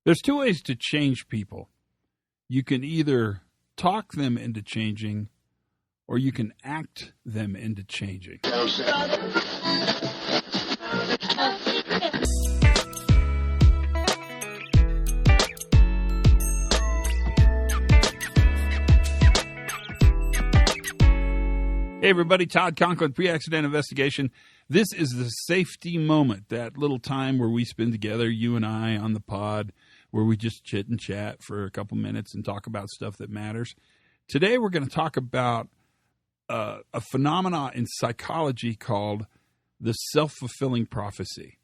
There's two ways to change people. You can either talk them into changing, or you can act them into changing. Hey everybody, Todd Conklin, Pre-Accident Investigation. This is the safety moment, that little time where we spend together, you and I, on the pod, where we just chit and chat for a couple minutes and talk about stuff that matters. Today we're going to talk about a phenomenon in psychology called the self-fulfilling prophecy,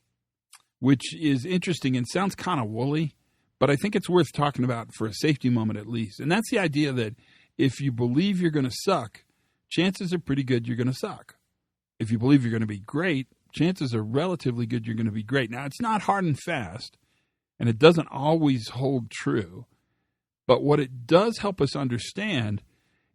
which is interesting and sounds kind of woolly, but I think it's worth talking about for a safety moment at least. And that's the idea that if you believe you're going to suck, chances are pretty good you're going to suck. If you believe you're going to be great, chances are relatively good you're going to be great. Now, it's not hard and fast, and it doesn't always hold true. But what it does help us understand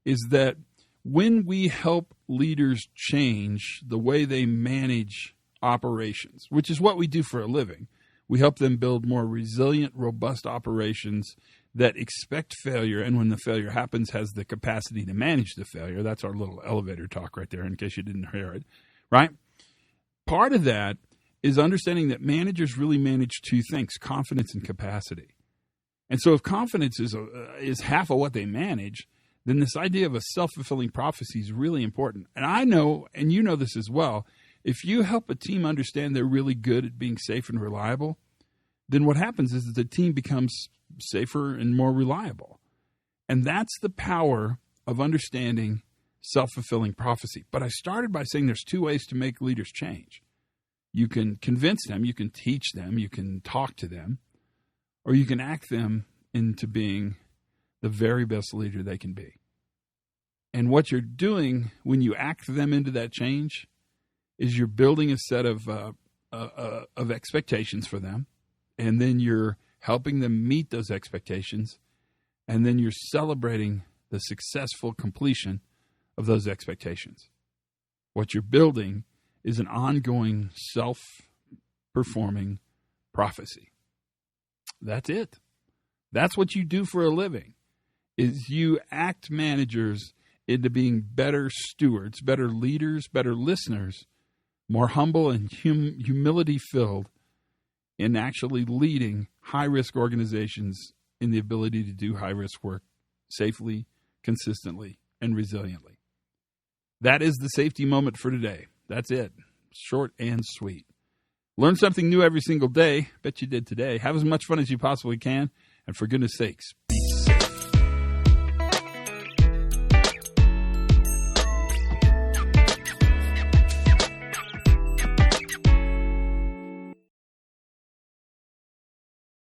is that when we help leaders change the way they manage operations, which is what we do for a living, we help them build more resilient, robust operations that expect failure, and when the failure happens, has the capacity to manage the failure. That's our little elevator talk right there, in case you didn't hear it, right? Part of that is understanding that managers really manage two things: confidence and capacity. And so if confidence is half of what they manage, then this idea of a self-fulfilling prophecy is really important. And I know, and you know this as well, if you help a team understand they're really good at being safe and reliable, then what happens is that the team becomes safer and more reliable. And that's the power of understanding self-fulfilling prophecy. But I started by saying there's two ways to make leaders change. You can convince them, you can teach them, you can talk to them, or you can act them into being the very best leader they can be. And what you're doing when you act them into that change is you're building a set of expectations for them, and then you're helping them meet those expectations, and then you're celebrating the successful completion of those expectations. What you're building is an ongoing self-performing prophecy. That's it. That's what you do for a living, is you act managers into being better stewards, better leaders, better listeners, more humble and humility-filled, in actually leading high-risk organizations in the ability to do high-risk work safely, consistently, and resiliently. That is the safety moment for today. That's it. Short and sweet. Learn something new every single day. Bet you did today. Have as much fun as you possibly can. And for goodness sakes,